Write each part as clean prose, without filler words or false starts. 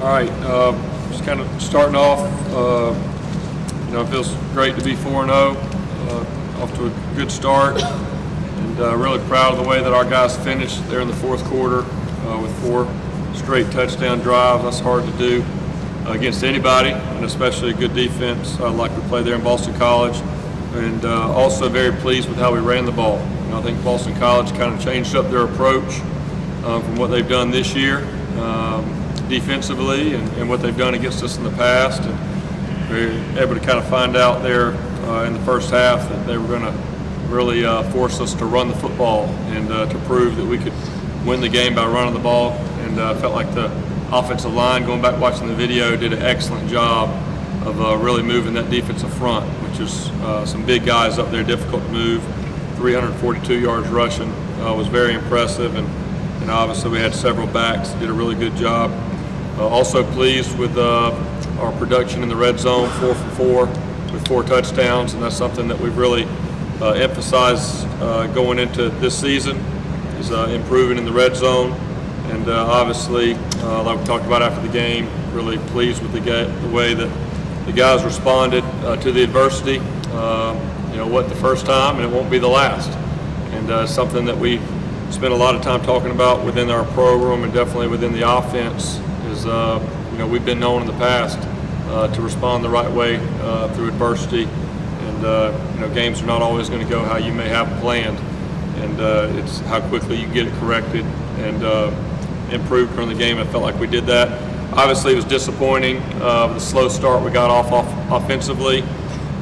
All right, just kind of starting off, it feels great to be 4-0, off to a good start, and really proud of the way that our guys finished there in the fourth quarter with 4 straight touchdown drives. That's hard to do against anybody, and especially a good defense like we played there in Boston College, and also very pleased with how we ran the ball. I think Boston College kind of changed up their approach from what they've done this year defensively and what they've done against us in the past. And we were able to kind of find out there in the first half that they were going to really force us to run the football and to prove that we could win the game by running the ball. And felt like the offensive line, going back watching the video, did an excellent job of really moving that defensive front, which is some big guys up there, difficult to move. 342 yards rushing was very impressive, and obviously we had several backs that did a really good job. Also pleased with our production in the red zone, 4 for 4 with 4 touchdowns, and that's something that we've really emphasized going into this season, is improving in the red zone. And obviously, like we talked about after the game, really pleased with the way that the guys responded to the adversity. Wasn't the first time, and it won't be the last. And something that we spent a lot of time talking about within our program and definitely within the offense is, we've been known in the past to respond the right way through adversity. And, games are not always going to go how you may have planned. And it's how quickly you get it corrected and improved during the game. I felt like we did that. Obviously, it was disappointing, the slow start we got off offensively.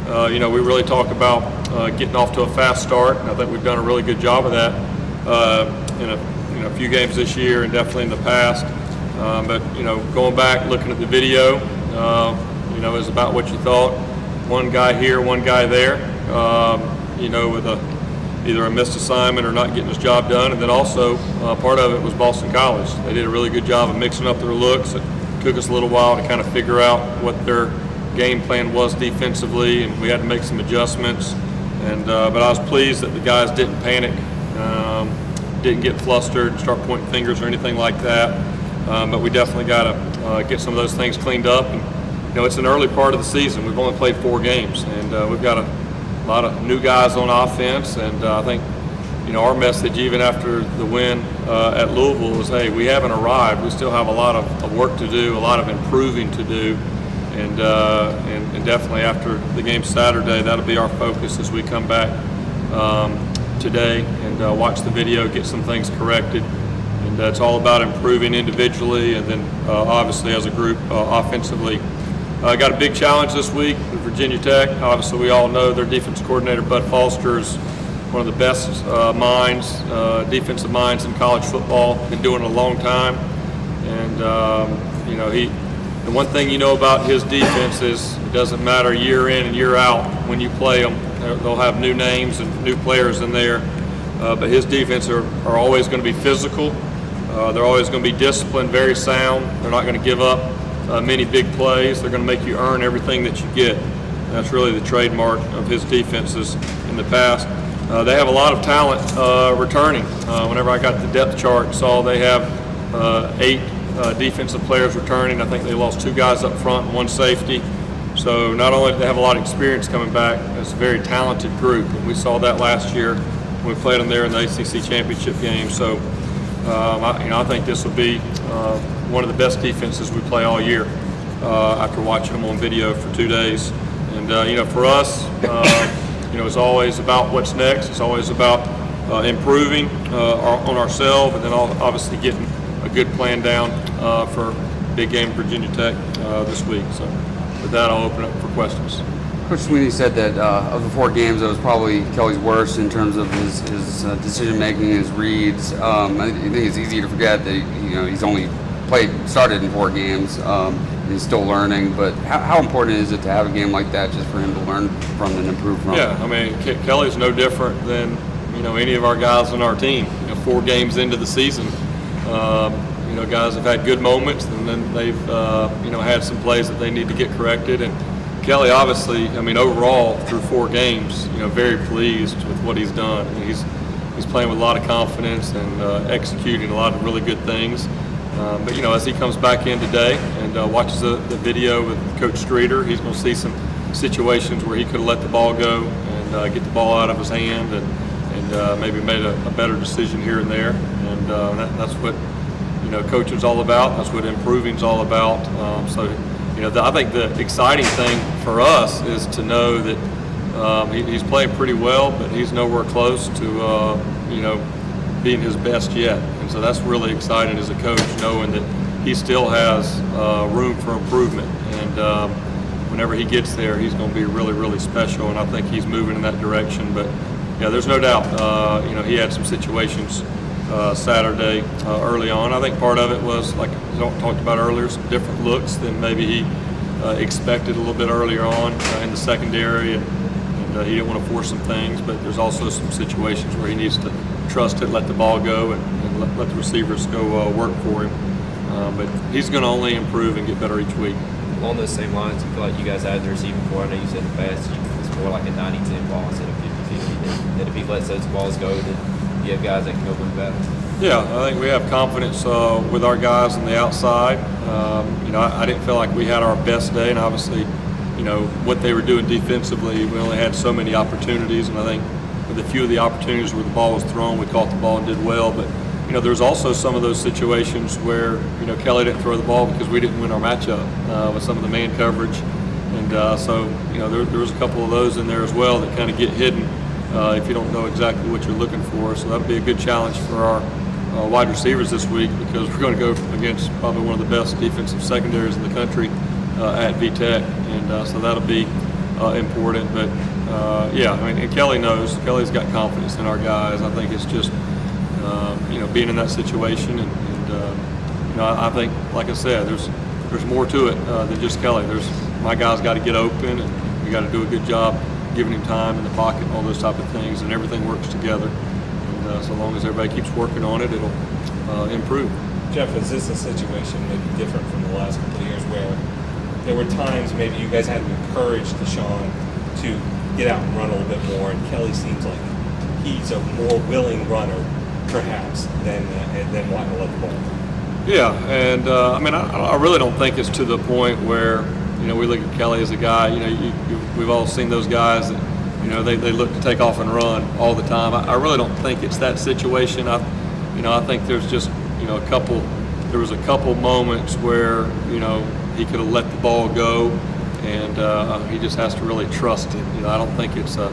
We really talk about getting off to a fast start, and I think we've done a really good job of that in a few games this year and definitely in the past. But going back, looking at the video, is about what you thought. One guy here, one guy there, with either a missed assignment or not getting his job done. And then also part of it was Boston College. They did a really good job of mixing up their looks. It took us a little while to kind of figure out what their game plan was defensively, and we had to make some adjustments. And but I was pleased that the guys didn't panic, didn't get flustered and start pointing fingers or anything like that. But we definitely got to get some of those things cleaned up. And it's an early part of the season. We've only played 4 games, and we've got a lot of new guys on offense. And I think our message, even after the win at Louisville, was, hey, we haven't arrived. We still have a lot of work to do, a lot of improving to do. And definitely after the game Saturday, that'll be our focus as we come back today and watch the video, get some things corrected. And it's all about improving individually and then obviously as a group offensively. Got a big challenge this week with Virginia Tech. Obviously, we all know their defense coordinator, Bud Foster, is one of the best defensive minds in college football. Been doing it a long time. And, the one thing about his defense is it doesn't matter year in and year out when you play them. They'll have new names and new players in there. But his defense are always going to be physical. They're always going to be disciplined, very sound. They're not going to give up many big plays. They're going to make you earn everything that you get. And that's really the trademark of his defenses in the past. They have a lot of talent returning. Whenever I got the depth chart, saw they have 8 defensive players returning. I think they lost 2 guys up front and 1 safety. So not only do they have a lot of experience coming back, it's a very talented group. And we saw that last year when we played them there in the ACC championship game. So I think this will be one of the best defenses we play all year after watching them on video for 2 days. And for us, it's always about what's next. It's always about improving on ourselves, and then obviously getting a good plan down for big game Virginia Tech this week. So with that, I'll open up for questions. Coach Sweeney said that of the 4 games, that was probably Kelly's worst in terms of his decision making, his reads. I think it's easy to forget that he's only started in 4 games. And he's still learning. But how important is it to have a game like that just for him to learn from and improve from? Yeah, I mean, Kelly's no different than any of our guys on our team. 4 games into the season, guys have had good moments, and then they've had some plays that they need to get corrected. And Kelly, obviously, overall through 4 games, very pleased with what he's done. He's playing with a lot of confidence and executing a lot of really good things. But as he comes back in today and watches the video with Coach Streeter, he's going to see some situations where he could have let the ball go and get the ball out of his hand and maybe made a better decision here and there. And that's what coaching's all about. That's what improving's all about. I think the exciting thing for us is to know that he's playing pretty well, but he's nowhere close to being his best yet. And so that's really exciting as a coach, knowing that he still has room for improvement. And whenever he gets there, he's going to be really, really special. And I think he's moving in that direction. But yeah, there's no doubt. He had some situations Saturday early on. I think part of it was, like I talked about earlier, some different looks than maybe he expected a little bit earlier on in the secondary, and he didn't want to force some things. But there's also some situations where he needs to trust it, let the ball go, and let the receivers go work for him. But he's going to only improve and get better each week. Along those same lines, I feel like you guys had the receiving core. I know you said in the past it's more like a 90-10 ball instead of 50-50. That if he lets those balls go, then you have guys that can go win battles. Yeah, I think we have confidence with our guys on the outside. I didn't feel like we had our best day, and obviously, what they were doing defensively, we only had so many opportunities, and I think with a few of the opportunities where the ball was thrown, we caught the ball and did well. But there's also some of those situations where Kelly didn't throw the ball because we didn't win our matchup with some of the man coverage, and there was a couple of those in there as well that kind of get hidden if you don't know exactly what you're looking for. So that'll be a good challenge for our wide receivers this week, because we're going to go against probably one of the best defensive secondaries in the country at VTech, and so that'll be important. But and Kelly knows. Kelly's got confidence in our guys. I think it's just being in that situation, and I think, like I said, there's more to it than just Kelly. My guys got to get open, and we got to do a good job giving him time in the pocket and all those type of things, and everything works together. And so long as everybody keeps working on it, it'll improve. Jeff, is this a situation maybe different from the last couple of years where there were times maybe you guys had to encourage Deshaun to get out and run a little bit more, and Kelly seems like he's a more willing runner, perhaps, than wanting to let the ball go? Yeah, and I really don't think it's to the point where we look at Kelly as a guy. We've all seen those guys that they look to take off and run all the time. I really don't think it's that situation. I think there's just there was a couple moments where he could have let the ball go, and he just has to really trust it. I don't think it's a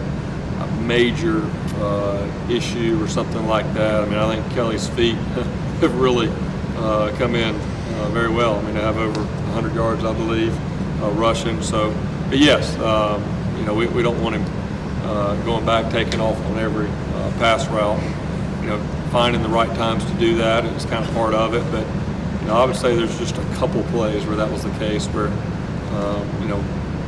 major issue or something like that. I think Kelly's feet have really come in very well. They have over 100 yards, I believe, rushing. So, but yes, we don't want him going back, taking off on every pass route. Finding the right times to do that is kind of part of it. But I would say there's just a couple plays where that was the case, where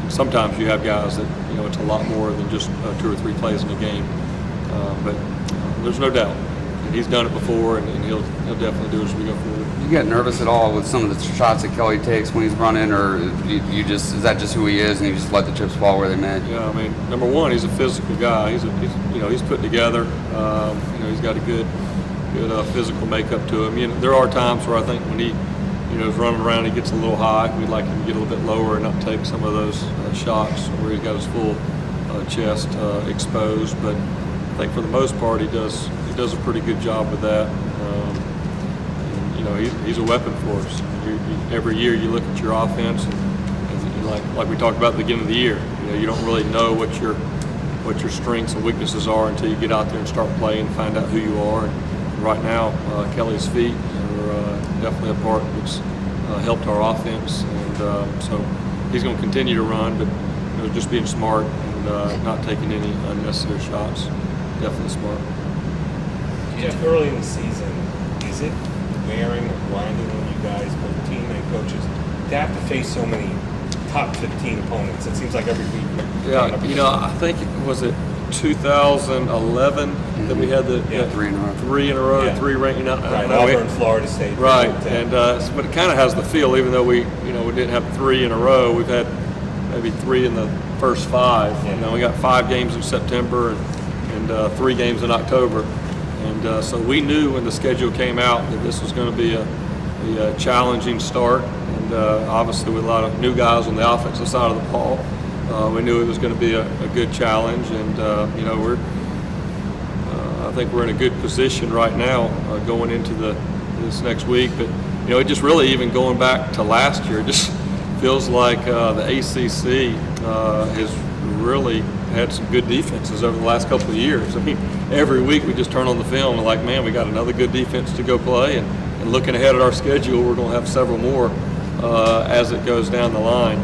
sometimes you have guys that it's a lot more than just 2 or 3 plays in a game. But there's no doubt, and he's done it before, and he'll definitely do it as we go forward. You get nervous at all with some of the shots that Kelly takes when he's running, or is that just who he is, and you just let the chips fall where they may? Yeah, number one, he's a physical guy. He's put together. He's got a good physical makeup to him. There are times where I think when he is running around, he gets a little high. We'd like him to get a little bit lower and not take some of those shots where he's got his full chest exposed. But I think for the most part, he does a pretty good job with that. He's a weapon for us. Every year you look at your offense, and like we talked about at the beginning of the year, you don't really know what your strengths and weaknesses are until you get out there and start playing and find out who you are. And right now, Kelly's feet are definitely a part that's helped our offense, and so he's going to continue to run, but just being smart and not taking any unnecessary shots. Definitely smart. Jeff, early in the season, is it wearing or grinding on you guys, both team and coaches, to have to face so many top 15 opponents? It seems like every week. Yeah, I think was it 2011 that we had the 3 in a row. 3 in a row, Yeah. 3 ranking. Right, Auburn, Florida State. Right, and but it kind of has the feel, even though we didn't have 3 in a row, we've had maybe 3 in the first 5. Yeah. We got 5 games in September and 3 games in October. And so we knew when the schedule came out that this was going to be a challenging start. And and obviously with a lot of new guys on the offensive side of the ball, we knew it was going to be a good challenge, and I think we're in a good position right now going into this next week. But it just really, even going back to last year, it just feels like the ACC has really had some good defenses over the last couple of years. I mean, every week we just turn on the film and like, man, we got another good defense to go play, and looking ahead at our schedule, we're going to have several more as it goes down the line.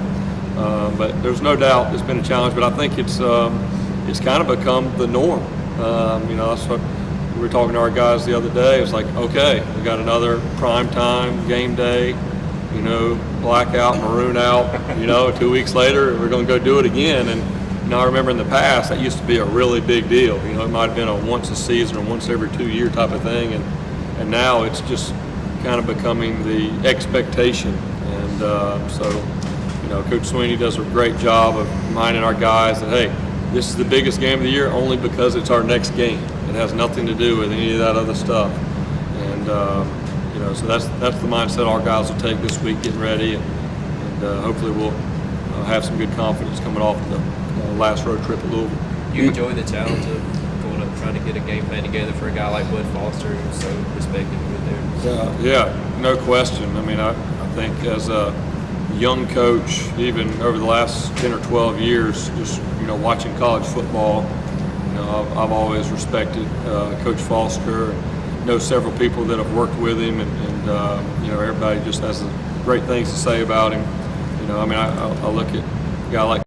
But there's no doubt it's been a challenge, but I think it's kind of become the norm. That's what we were talking to our guys the other day. It's like, okay, we got another prime time game day, blackout, maroon out, 2 weeks later, we're going to go do it again. And I remember in the past, that used to be a really big deal. It might have been a once a season or once every 2 year type of thing. And now it's just kind of becoming the expectation. And so Coach Sweeney does a great job of reminding our guys that, hey, this is the biggest game of the year only because it's our next game. It has nothing to do with any of that other stuff. And, so that's the mindset our guys will take this week getting ready. And hopefully we'll have some good confidence coming off the last road trip at Louisville. You enjoy the challenge of going up trying to get a game plan together for a guy like Bud Foster, who's so respected with there? Yeah, no question. I mean, I think as a young coach, even over the last 10 or 12 years, just watching college football, I've always respected Coach Foster. Know several people that have worked with him, and everybody just has great things to say about him. I look at a guy like